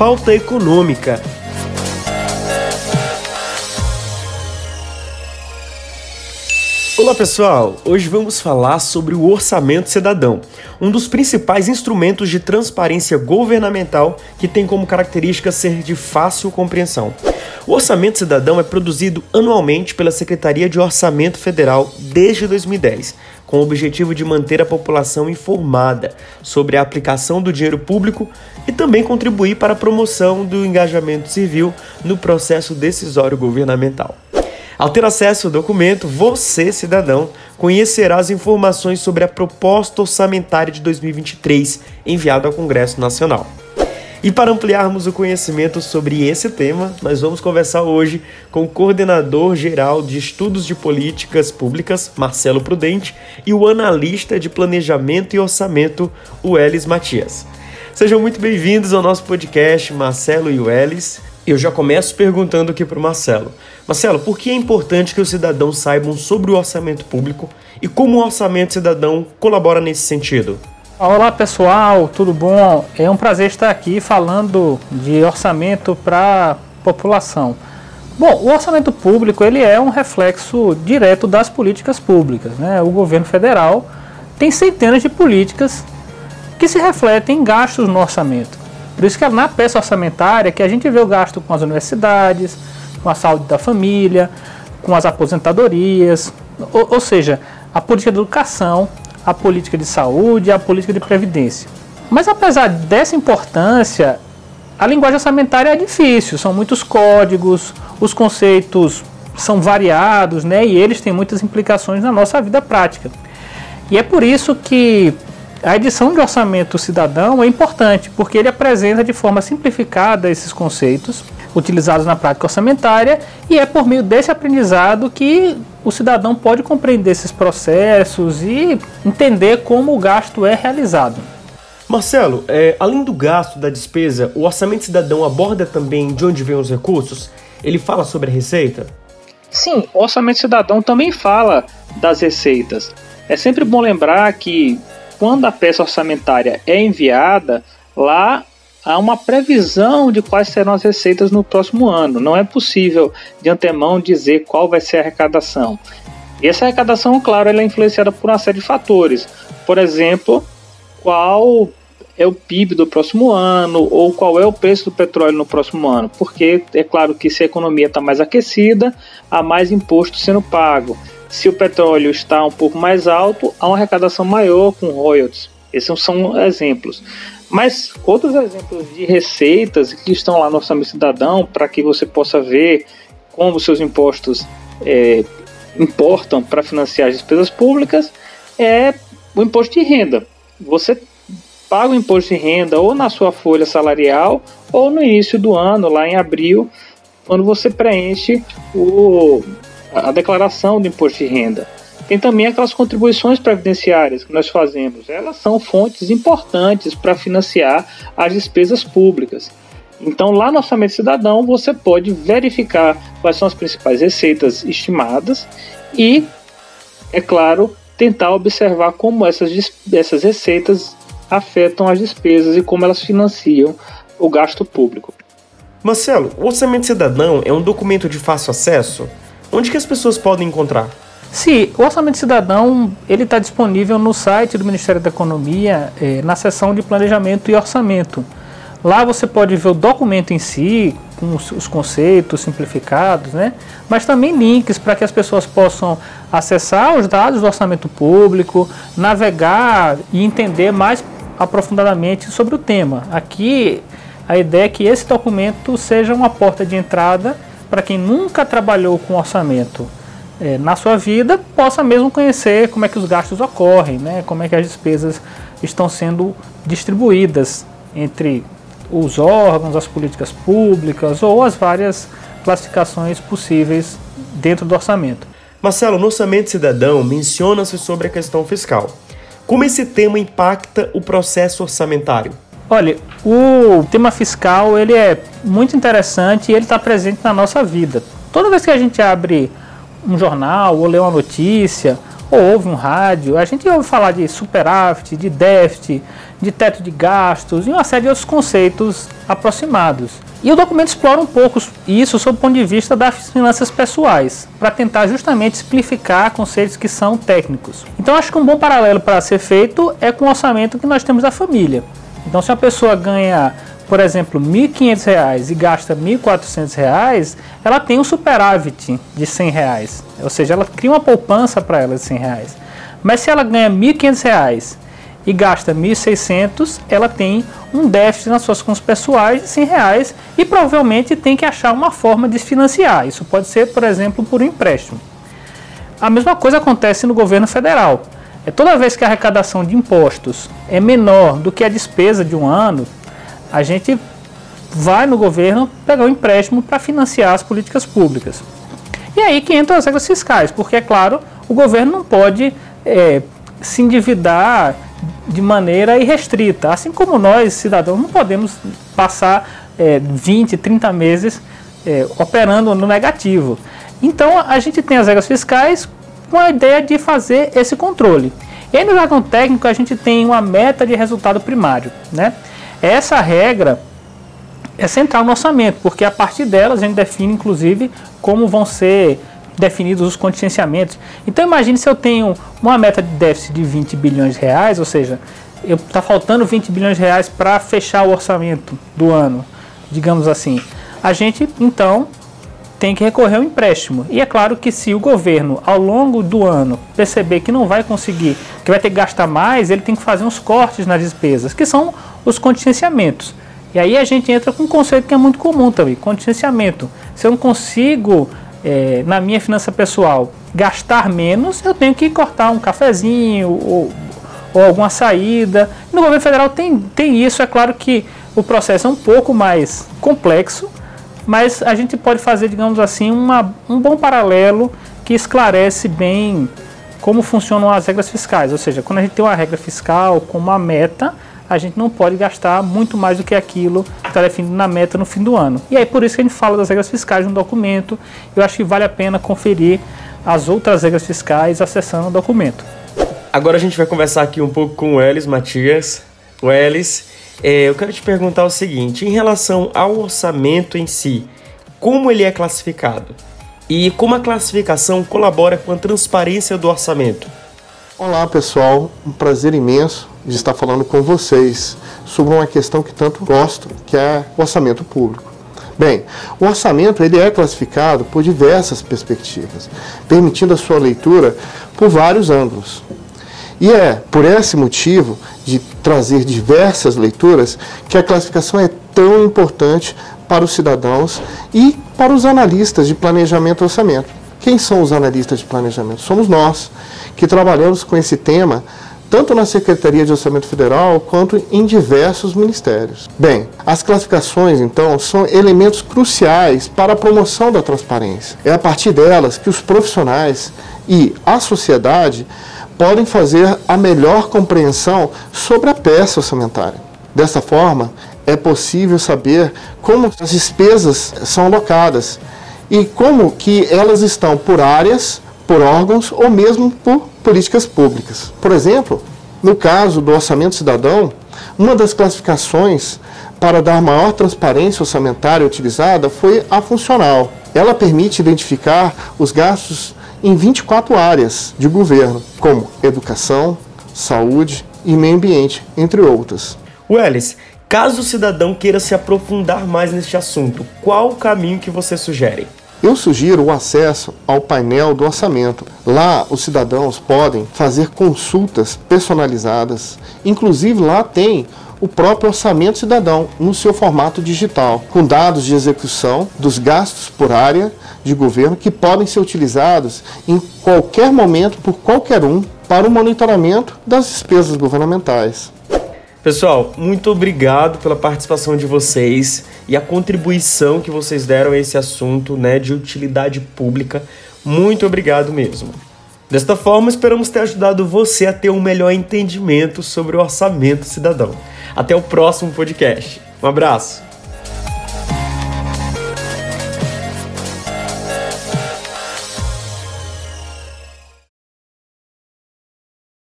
Pauta Econômica. Olá pessoal, hoje vamos falar sobre o Orçamento Cidadão, um dos principais instrumentos de transparência governamental que tem como característica ser de fácil compreensão. O Orçamento Cidadão é produzido anualmente pela Secretaria de Orçamento Federal desde 2010, com o objetivo de manter a população informada sobre a aplicação do dinheiro público e também contribuir para a promoção do engajamento civil no processo decisório governamental. Ao ter acesso ao documento, você, cidadão, conhecerá as informações sobre a proposta orçamentária de 2023 enviada ao Congresso Nacional. E para ampliarmos o conhecimento sobre esse tema, nós vamos conversar hoje com o coordenador geral de Estudos de Políticas Públicas, Marcelo Prudente, e o analista de Planejamento e Orçamento, Welles Matias. Sejam muito bem-vindos ao nosso podcast, Marcelo e Welles. Eu já começo perguntando aqui para o Marcelo. Marcelo, por que é importante que os cidadãos saibam sobre o orçamento público e como o Orçamento Cidadão colabora nesse sentido? Olá pessoal, tudo bom? É um prazer estar aqui falando de orçamento para a população. Bom, o orçamento público ele é um reflexo direto das políticas públicas, né? O governo federal tem centenas de políticas que se refletem em gastos no orçamento. Por isso que é na peça orçamentária que a gente vê o gasto com as universidades, com a saúde da família, com as aposentadorias, ou seja, a política de educação, a política de saúde, a política de previdência. Mas apesar dessa importância, a linguagem orçamentária é difícil, são muitos códigos, os conceitos são variados, né, e eles têm muitas implicações na nossa vida prática. E é por isso que a edição de Orçamento Cidadão é importante, porque ele apresenta de forma simplificada esses conceitos utilizados na prática orçamentária e é por meio desse aprendizado que o cidadão pode compreender esses processos e entender como o gasto é realizado. Marcelo, além do gasto da despesa, o Orçamento Cidadão aborda também de onde vêm os recursos? Ele fala sobre a receita? Sim, o Orçamento Cidadão também fala das receitas. É sempre bom lembrar que quando a peça orçamentária é enviada, lá há uma previsão de quais serão as receitas no próximo ano. Não é possível de antemão dizer qual vai ser a arrecadação. E essa arrecadação, claro, ela é influenciada por uma série de fatores. Por exemplo, qual é o PIB do próximo ano ou qual é o preço do petróleo no próximo ano. Porque é claro que se a economia está mais aquecida, há mais imposto sendo pago. Se o petróleo está um pouco mais alto, há uma arrecadação maior com royalties. Esses são exemplos. Mas outros exemplos de receitas que estão lá no Orçamento Cidadão, para que você possa ver como os seus impostos importam para financiar as despesas públicas, é o imposto de renda. Você paga o imposto de renda ou na sua folha salarial ou no início do ano, lá em abril, quando você preenche a declaração do imposto de renda. Tem também aquelas contribuições previdenciárias que nós fazemos. Elas são fontes importantes para financiar as despesas públicas. Então, lá no Orçamento Cidadão, você pode verificar quais são as principais receitas estimadas e, é claro, tentar observar como essas receitas afetam as despesas e como elas financiam o gasto público. Marcelo, o Orçamento Cidadão é um documento de fácil acesso? Onde que as pessoas podem encontrar? Sim, o Orçamento Cidadão está disponível no site do Ministério da Economia, na seção de Planejamento e Orçamento. Lá você pode ver o documento em si, com os conceitos simplificados, né? Mas também links para que as pessoas possam acessar os dados do orçamento público, navegar e entender mais aprofundadamente sobre o tema. Aqui a ideia é que esse documento seja uma porta de entrada para quem nunca trabalhou com orçamento na sua vida, possa mesmo conhecer como é que os gastos ocorrem, né? Como é que as despesas estão sendo distribuídas entre os órgãos, as políticas públicas ou as várias classificações possíveis dentro do orçamento. Marcelo, no Orçamento Cidadão menciona-se sobre a questão fiscal. Como esse tema impacta o processo orçamentário? Olha, o tema fiscal ele é muito interessante e ele está presente na nossa vida. Toda vez que a gente abre um jornal ou lê uma notícia ou ouve um rádio, a gente ouve falar de superávit, de déficit, de teto de gastos e uma série de outros conceitos aproximados. E o documento explora um pouco isso sob o ponto de vista das finanças pessoais, para tentar justamente simplificar conceitos que são técnicos. Então acho que um bom paralelo para ser feito é com o orçamento que nós temos da família. Então se a pessoa ganha, por exemplo, R$ 1.500 e gasta R$ 1.400, ela tem um superávit de R$ 100, ou seja, ela cria uma poupança para ela de R$ 100. Mas se ela ganha R$ 1.500 e gasta R$ 1.600, ela tem um déficit nas suas contas pessoais de R$ 100 e provavelmente tem que achar uma forma de financiar. Isso pode ser, por exemplo, por um empréstimo. A mesma coisa acontece no governo federal. Toda vez que a arrecadação de impostos é menor do que a despesa de um ano, a gente vai no governo pegar um empréstimo para financiar as políticas públicas. E aí que entram as regras fiscais, porque, é claro, o governo não pode se endividar de maneira irrestrita, assim como nós, cidadãos, não podemos passar 20, 30 meses operando no negativo. Então a gente tem as regras fiscais com a ideia de fazer esse controle. E aí no jargão técnico a gente tem uma meta de resultado primário, né? Essa regra é central no orçamento, porque a partir dela a gente define inclusive como vão ser definidos os contingenciamentos. Então imagine se eu tenho uma meta de déficit de 20 bilhões de reais, ou seja, está faltando 20 bilhões de reais para fechar o orçamento do ano, digamos assim. A gente então tem que recorrer ao empréstimo. E é claro que se o governo ao longo do ano perceber que não vai conseguir, que vai ter que gastar mais, ele tem que fazer uns cortes nas despesas, que são os contingenciamentos. E aí a gente entra com um conceito que é muito comum também, contingenciamento. Se eu não consigo na minha finança pessoal gastar menos, eu tenho que cortar um cafezinho ou alguma saída. No governo federal tem isso. É claro que o processo é um pouco mais complexo, mas a gente pode fazer, digamos assim, um bom paralelo que esclarece bem como funcionam as regras fiscais. Ou seja, quando a gente tem uma regra fiscal com uma meta, a gente não pode gastar muito mais do que aquilo que está definido na meta no fim do ano. E aí por isso que a gente fala das regras fiscais no documento. Eu acho que vale a pena conferir as outras regras fiscais acessando o documento. Agora a gente vai conversar aqui um pouco com o Elis Matias. O Elis, eu quero te perguntar o seguinte, em relação ao orçamento em si, como ele é classificado? E como a classificação colabora com a transparência do orçamento? Olá pessoal, um prazer imenso de estar falando com vocês sobre uma questão que tanto gosto, que é o orçamento público. Bem, o orçamento ele é classificado por diversas perspectivas, permitindo a sua leitura por vários ângulos. E é por esse motivo de trazer diversas leituras que a classificação é tão importante para os cidadãos e para os analistas de planejamento e orçamento. Quem são os analistas de planejamento? Somos nós, que trabalhamos com esse tema tanto na Secretaria de Orçamento Federal quanto em diversos ministérios. Bem, as classificações, então, são elementos cruciais para a promoção da transparência. É a partir delas que os profissionais e a sociedade podem fazer a melhor compreensão sobre a peça orçamentária. Dessa forma, é possível saber como as despesas são alocadas e como que elas estão por áreas, por órgãos ou mesmo por políticas públicas. Por exemplo, no caso do orçamento cidadão, uma das classificações para dar maior transparência orçamentária utilizada foi a funcional. Ela permite identificar os gastos em 24 áreas de governo, como educação, saúde e meio ambiente, entre outras. Welles, caso o cidadão queira se aprofundar mais neste assunto, qual o caminho que você sugere? Eu sugiro o acesso ao painel do orçamento. Lá, os cidadãos podem fazer consultas personalizadas. Inclusive, lá tem o próprio orçamento cidadão, no seu formato digital, com dados de execução dos gastos por área de governo que podem ser utilizados em qualquer momento por qualquer um para o monitoramento das despesas governamentais. Pessoal, muito obrigado pela participação de vocês e a contribuição que vocês deram a esse assunto, de utilidade pública. Muito obrigado mesmo. Desta forma, esperamos ter ajudado você a ter um melhor entendimento sobre o orçamento cidadão. Até o próximo podcast. Um abraço!